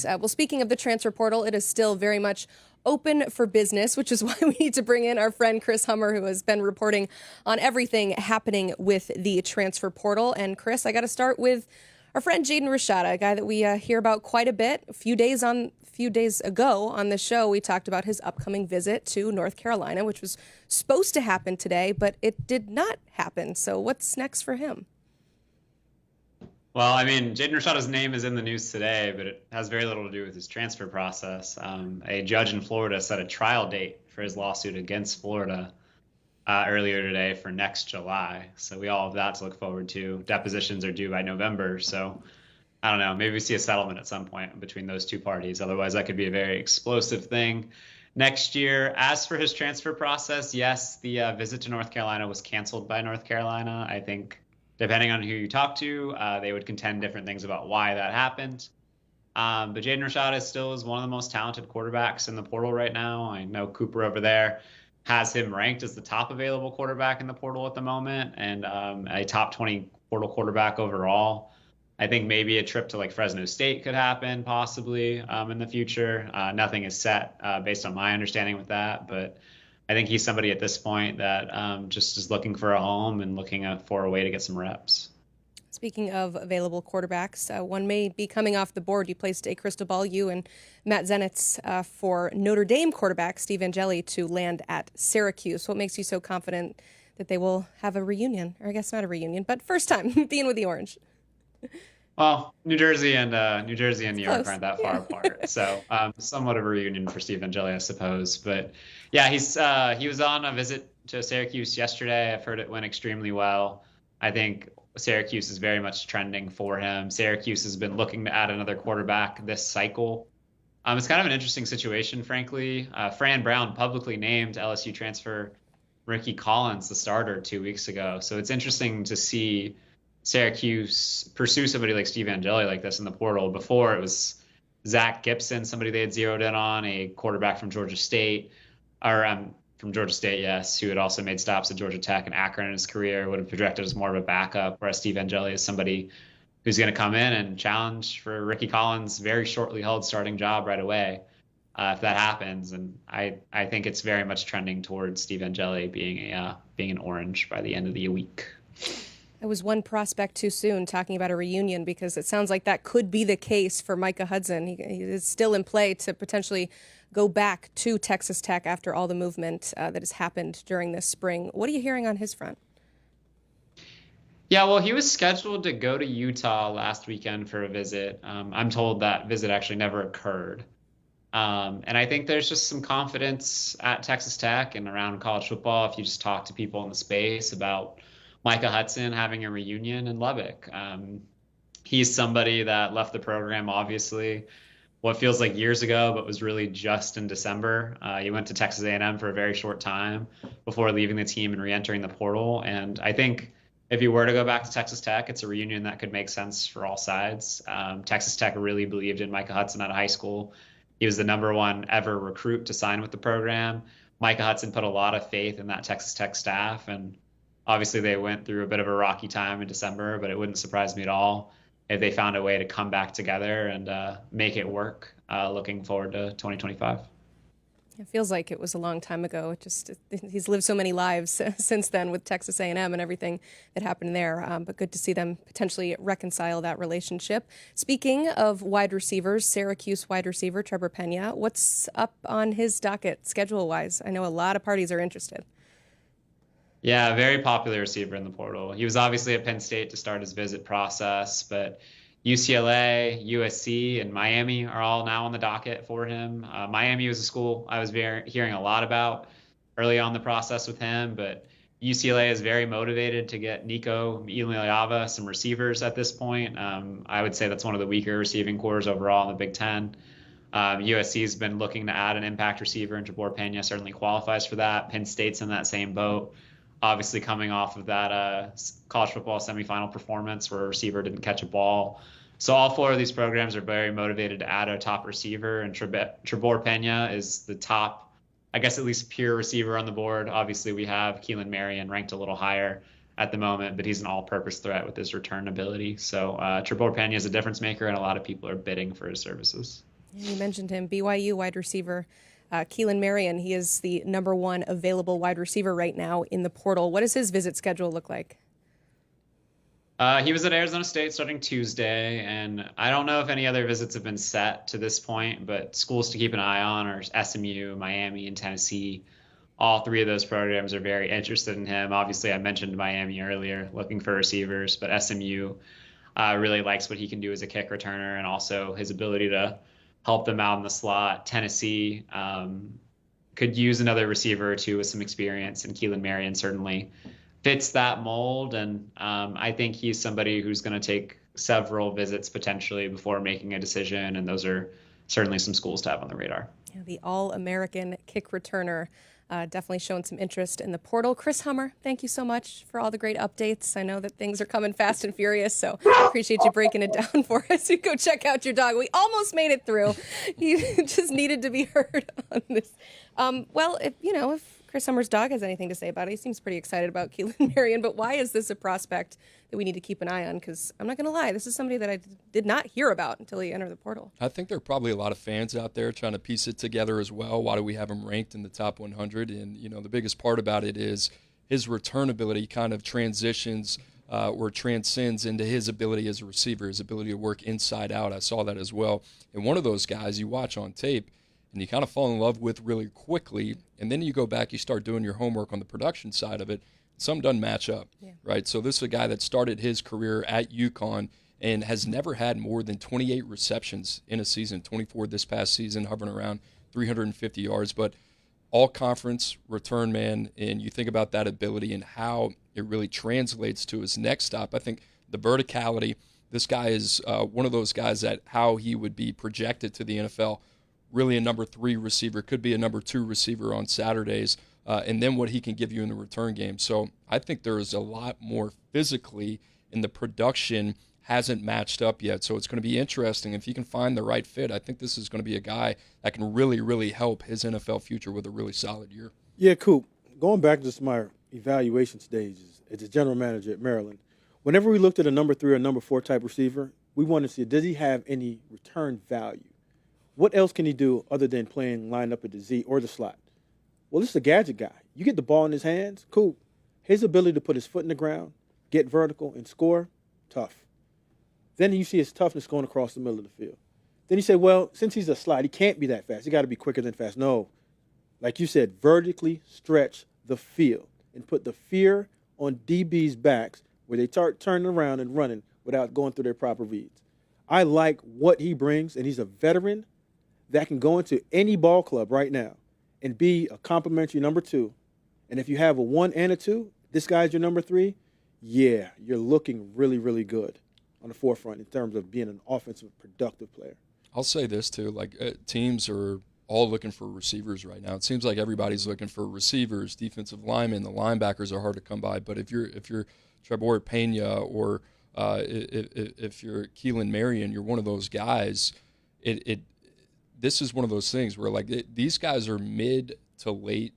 Well, speaking of the transfer portal, it is still very much open for business, which is why we need to bring in our friend Chris Hummer, who has been reporting on everything happening with the transfer portal. And Chris, I got to start with our friend Jaden Rashada, a guy that we hear about quite a bit. A few days ago on the show, we talked about his upcoming visit to North Carolina, which was supposed to happen today, but it did not happen. So what's next for him? Well, I mean, Jaden Rashada's name is in the news today, but it has very little to do with his transfer process. A judge in Florida set a trial date for his lawsuit against Florida earlier today for next July. So we all have that to look forward to. Depositions are due by November. So I don't know, maybe we see a settlement at some point between those two parties. Otherwise, that could be a very explosive thing next year. As for his transfer process, yes, the visit to North Carolina was canceled by North Carolina. I think depending on who you talk to, they would contend different things about why that happened. But Jaden Rashada still is one of the most talented quarterbacks in the portal right now. I know Cooper over there has him ranked as the top available quarterback in the portal at the moment, and a top 20 portal quarterback overall. I think maybe a trip to like Fresno State could happen possibly in the future. Nothing is set based on my understanding with that, but I think he's somebody at this point that just is looking for a home and looking for a way to get some reps. Speaking of available quarterbacks, one may be coming off the board. You placed a crystal ball, you and Matt Zenitz, for Notre Dame quarterback Steve Angeli to land at Syracuse. What makes you so confident that they will have a reunion? Or I guess not a reunion, but first time being with the Orange. Well, New Jersey and New York aren't that far Yeah. apart, so somewhat of a reunion for Steve Angeli, I suppose. But yeah, he was on a visit to Syracuse yesterday. I've heard it went extremely well. I think Syracuse is very much trending for him. Syracuse has been looking to add another quarterback this cycle. It's kind of an interesting situation, frankly. Fran Brown publicly named LSU transfer Ricky Collins the starter 2 weeks ago, so it's interesting to see Syracuse pursue somebody like Steve Angeli like this in the portal. Before it was Zach Gibson, somebody they had zeroed in on, a quarterback from Georgia State, yes, who had also made stops at Georgia Tech and Akron in his career, would have projected as more of a backup, whereas Steve Angeli is somebody who's going to come in and challenge for Ricky Collins' very shortly held starting job right away if that happens. And I think it's very much trending towards Steve Angeli being an Orange by the end of the week. It was one prospect too soon talking about a reunion, because it sounds like that could be the case for Micah Hudson. He is still in play to potentially go back to Texas Tech after all the movement that has happened during this spring. What are you hearing on his front? Yeah, well, he was scheduled to go to Utah last weekend for a visit. I'm told that visit actually never occurred. And I think there's just some confidence at Texas Tech and around college football if you just talk to people in the space about Micah Hudson having a reunion in Lubbock. He's somebody that left the program, obviously, what feels like years ago, but was really just in December. He went to Texas A&M for a very short time before leaving the team and re-entering the portal. And I think if he were to go back to Texas Tech, it's a reunion that could make sense for all sides. Texas Tech really believed in Micah Hudson out of high school. He was the #1 ever recruit to sign with the program. Micah Hudson put a lot of faith in that Texas Tech staff, and obviously, they went through a bit of a rocky time in December, but it wouldn't surprise me at all if they found a way to come back together and make it work. Looking forward to 2025. It feels like it was a long time ago. He's lived so many lives since then with Texas A&M and everything that happened there. But good to see them potentially reconcile that relationship. Speaking of wide receivers, Syracuse wide receiver Trebor Pena, what's up on his docket schedule-wise? I know a lot of parties are interested. Yeah, very popular receiver in the portal. He was obviously at Penn State to start his visit process, but UCLA, USC, and Miami are all now on the docket for him. Miami was a school I was hearing a lot about early on the process with him, but UCLA is very motivated to get Nico Iamaleava some receivers at this point. I would say that's one of the weaker receiving cores overall in the Big Ten. USC has been looking to add an impact receiver, and Trebor Pena certainly qualifies for that. Penn State's in that same boat, obviously coming off of that college football semifinal performance where a receiver didn't catch a ball. So all four of these programs are very motivated to add a top receiver, and Trebor Pena is the top, I guess, at least pure receiver on the board. Obviously, we have Keelan Marion ranked a little higher at the moment, but he's an all-purpose threat with his return ability. So Trebor Pena is a difference maker, and a lot of people are bidding for his services. You mentioned him, BYU wide receiver Keelan Marion. He is the number one available wide receiver right now in the portal. What does his visit schedule look like? He was at Arizona State starting Tuesday, and I don't know if any other visits have been set to this point, but schools to keep an eye on are SMU, Miami, and Tennessee. All three of those programs are very interested in him. Obviously, I mentioned Miami earlier, looking for receivers, but SMU really likes what he can do as a kick returner and also his ability to help them out in the slot. Tennessee could use another receiver or two with some experience, and Keelan Marion certainly fits that mold. And I think he's somebody who's going to take several visits potentially before making a decision, and those are certainly some schools to have on the radar. Yeah, the All-American kick returner. Definitely showing some interest in the portal. Chris Hummer, thank you so much for all the great updates. I know that things are coming fast and furious, so appreciate you breaking it down for us. You go check out your dog. We almost made it through. He just needed to be heard on this. Well, if Chris Hummer's dog has anything to say about it, he seems pretty excited about Keelan Marion, but why is this a prospect that we need to keep an eye on? Because I'm not going to lie, this is somebody that I did not hear about until he entered the portal. I think there are probably a lot of fans out there trying to piece it together as well. Why do we have him ranked in the top 100? And, the biggest part about it is his return ability kind of transitions or transcends into his ability as a receiver, his ability to work inside out. I saw that as well. And one of those guys you watch on tape and you kind of fall in love with really quickly, and then you go back, you start doing your homework on the production side of it. Some doesn't match up, right? So this is a guy that started his career at UConn and has never had more than 28 receptions in a season, 24 this past season, hovering around 350 yards. But all-conference return man, and you think about that ability and how it really translates to his next stop. I think the verticality, this guy is one of those guys that how he would be projected to the NFL, really a number 3 receiver, could be a number 2 receiver on Saturdays, and then what he can give you in the return game. So I think there is a lot more physically, and the production hasn't matched up yet. So it's going to be interesting. If he can find the right fit, I think this is going to be a guy that can really, really help his NFL future with a really solid year. Yeah, Coop, going back to my evaluation stages as a general manager at Maryland, whenever we looked at a number 3 or number 4 type receiver, we wanted to see, does he have any return value? What else can he do other than playing line up at the Z or the slot? Well, this is a gadget guy. You get the ball in his hands, cool. His ability to put his foot in the ground, get vertical, and score, tough. Then you see his toughness going across the middle of the field. Then you say, well, since he's a slot, he can't be that fast. He got to be quicker than fast. No. Like you said, vertically stretch the field and put the fear on DB's backs where they start turning around and running without going through their proper reads. I like what he brings, and he's a veteran that can go into any ball club right now and be a complimentary number 2. And if you have a 1 and a 2, this guy's your number 3, yeah, you're looking really, really good on the forefront in terms of being an offensive, productive player. I'll say this, too. Teams are all looking for receivers right now. It seems like everybody's looking for receivers, defensive linemen. The linebackers are hard to come by. But if you're Trebor Pena or if you're Keelan Marion, you're one of those guys, this is one of those things where these guys are mid to late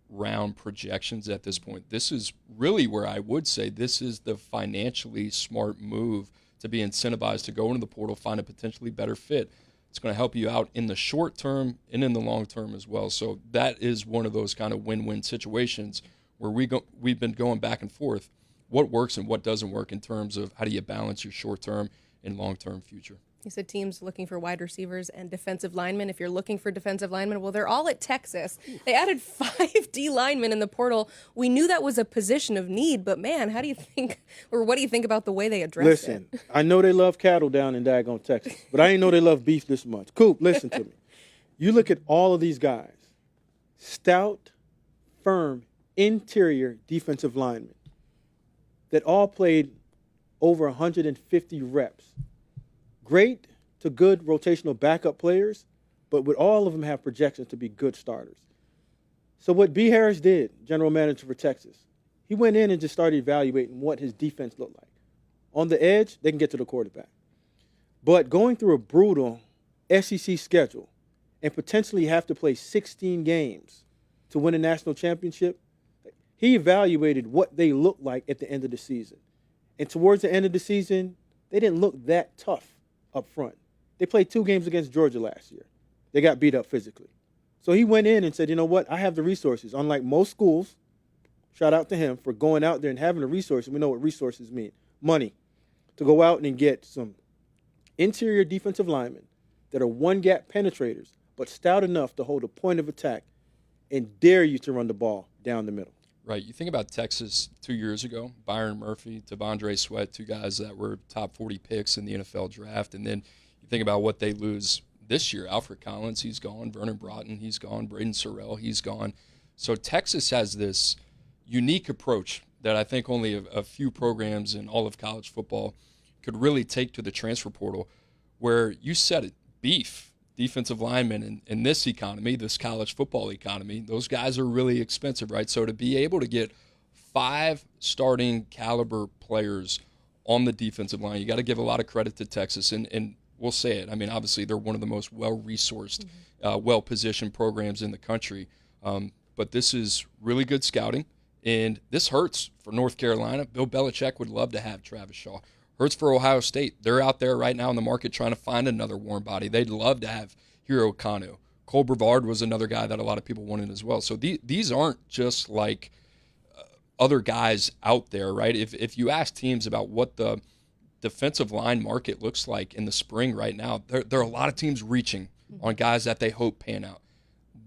round projections at this point. This is really where I would say this is the financially smart move to be incentivized to go into the portal, find a potentially better fit. It's going to help you out in the short term and in the long term as well. So that is one of those kind of win-win situations where we've been going back and forth. What works and what doesn't work in terms of how do you balance your short-term and long-term future. You said teams looking for wide receivers and defensive linemen. If you're looking for defensive linemen, well, they're all at Texas. They added 5 D linemen in the portal. We knew that was a position of need, but man, how do you think, or what do you think about the way they addressed it? Listen, I know they love cattle down in daggone Texas, but I didn't know they love beef this much. Coop, listen to me. You look at all of these guys, stout, firm, interior defensive linemen that all played over 150 reps. Great to good rotational backup players, but would all of them have projections to be good starters. So what B. Harris did, general manager for Texas, he went in and just started evaluating what his defense looked like. On the edge, they can get to the quarterback. But going through a brutal SEC schedule and potentially have to play 16 games to win a national championship, He evaluated what they looked like at the end of the season. And towards the end of the season, they didn't look that tough up front. They played 2 games against Georgia last year. They got beat up physically. So he went in and said, you know what, I have the resources. Unlike most schools, shout out to him for going out there and having the resources. We know what resources mean. Money. To go out and get some interior defensive linemen that are one-gap penetrators, but stout enough to hold a point of attack and dare you to run the ball down the middle. Right. You think about Texas 2 years ago, Byron Murphy, T'Vondre Sweat, 2 guys that were top 40 picks in the NFL draft. And then you think about what they lose this year. Alfred Collins, he's gone. Vernon Broughton, he's gone. Braden Sorrell, he's gone. So Texas has this unique approach that I think only a few programs in all of college football could really take to the transfer portal, where you said it, beef, defensive linemen in this economy, this college football economy, those guys are really expensive, right? So to be able to get 5 starting caliber players on the defensive line, you got to give a lot of credit to Texas, and we'll say it. I mean, obviously they're one of the most well-resourced, well-positioned programs in the country, but this is really good scouting, and this hurts for North Carolina. Bill Belichick would love to have Travis Shaw. Hurts for Ohio State. They're out there right now in the market trying to find another warm body. They'd love to have Hero Kanu. Cole Brevard was another guy that a lot of people wanted as well. So these aren't just like other guys out there, right? If you ask teams about what the defensive line market looks like in the spring right now, there are a lot of teams reaching on guys that they hope pan out.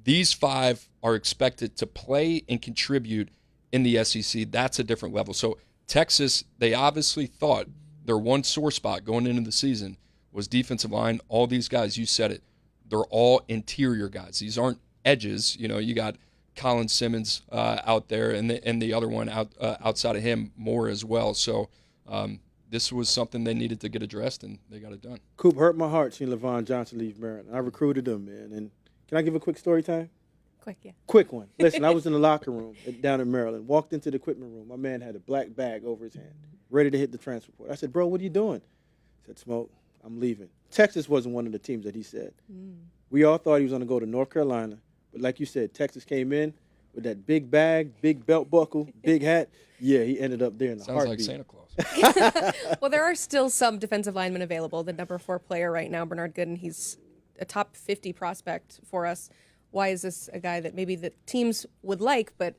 These 5 are expected to play and contribute in the SEC. That's a different level. So Texas, they obviously thought their one sore spot going into the season was defensive line. All these guys, you said it, they're all interior guys. These aren't edges. You know, you got Colin Simmons out there, and the other one outside of him more as well. So this was something they needed to get addressed, and they got it done. Coop, hurt my heart seeing LaVon Johnson leave Maryland. I recruited him, man. And can I give a quick story time? Quick, yeah. Quick one. Listen, I was in the locker room down in Maryland, walked into the equipment room. My man had a black bag over his hand, ready to hit the transfer portal. I said, bro, what are you doing? He said, Smoke, I'm leaving. Texas wasn't one of the teams that he said. We all thought he was going to go to North Carolina. But like you said, Texas came in with that big bag, big belt buckle, big hat. Yeah, he ended up there in the heartbeat. Sounds like Santa Claus. Well, there are still some defensive linemen available. The number 4 player right now, Bernard Gooden, he's a top 50 prospect for us. Why is this a guy that maybe the teams would like, but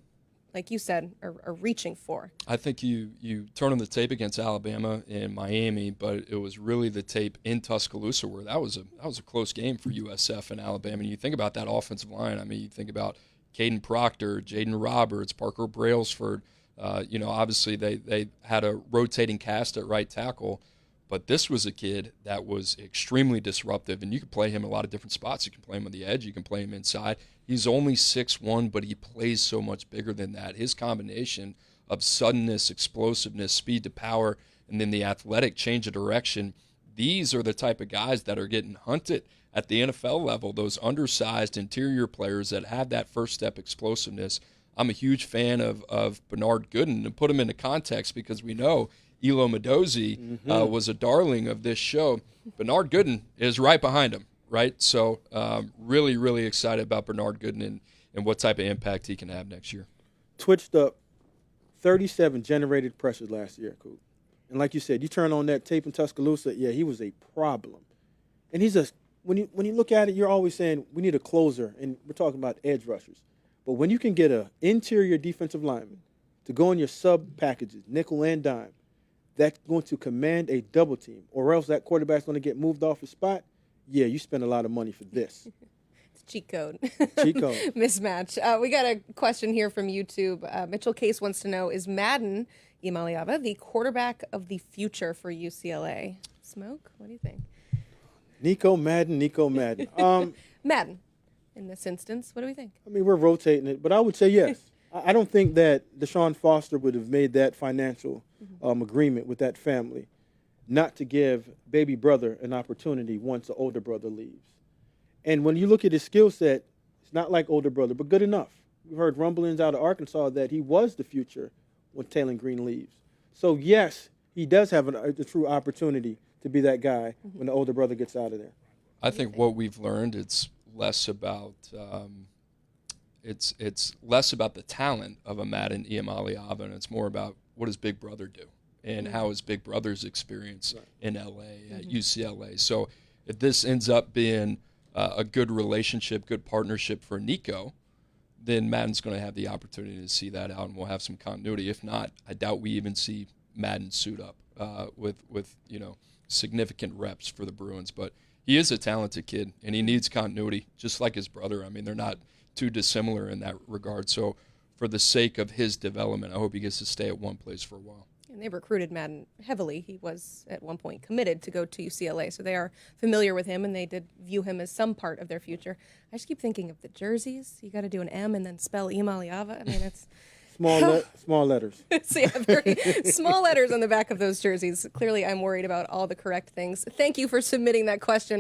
like you said, are reaching for? I think you turn on the tape against Alabama and Miami, but it was really the tape in Tuscaloosa where that was a close game for USF and Alabama. And you think about that offensive line. I mean, you think about Caden Proctor, Jaden Roberts, Parker Brailsford. Obviously they had a rotating cast at right tackle, but this was a kid that was extremely disruptive, and you can play him in a lot of different spots. You can play him on the edge. You can play him inside. He's only 6'1", but he plays so much bigger than that. His combination of suddenness, explosiveness, speed to power, and then the athletic change of direction, these are the type of guys that are getting hunted at the NFL level, those undersized interior players that have that first step explosiveness. I'm a huge fan of Bernard Gooden, and put him into context because we know Elo Madozi was a darling of this show. Bernard Gooden is right behind him, right? So really, really excited about Bernard Gooden and what type of impact he can have next year. Twitched up 37 generated pressures last year, Coop. And like you said, you turn on that tape in Tuscaloosa, yeah, he was a problem. And when you look at it, you're always saying we need a closer, and we're talking about edge rushers. But when you can get an interior defensive lineman to go in your sub packages, nickel and dime, that's going to command a double team, or else that quarterback's going to get moved off his spot, yeah, you spend a lot of money for this. It's cheat code. Cheat code. Mismatch. We got a question here from YouTube. Mitchell Case wants to know, is Madden, Iamaleava, the quarterback of the future for UCLA? Smoke, what do you think? Nico Madden. Madden, in this instance, what do we think? I mean, we're rotating it, but I would say yes. I don't think that Deshaun Foster would have made that financial agreement with that family not to give baby brother an opportunity once the older brother leaves. And when you look at his skill set, it's not like older brother, but good enough. We've heard rumblings out of Arkansas that he was the future when Taylor Green leaves. So, yes, he does have a true opportunity to be that guy when the older brother gets out of there. I think what we've learned, it's less about it's less about the talent of a Madden Iamaleava, and it's more about what does Big Brother do and how is Big Brother's experience in LA at UCLA. So if this ends up being a good relationship, good partnership for Nico, then Madden's going to have the opportunity to see that out, and we'll have some continuity. If not, I doubt we even see Madden suit up with significant reps for the Bruins. But he is a talented kid, and he needs continuity, just like his brother. I mean, they're not too dissimilar in that regard. So for the sake of his development, I hope he gets to stay at one place for a while. And they recruited Madden heavily. He was at one point committed to go to UCLA, so they are familiar with him, and they did view him as some part of their future. I just keep thinking of the jerseys. You got to do an M and then spell Iamaleava. I mean, it's small letters. so yeah, very small letters on the back of those jerseys. Clearly, I'm worried about all the correct things. Thank you for submitting that question.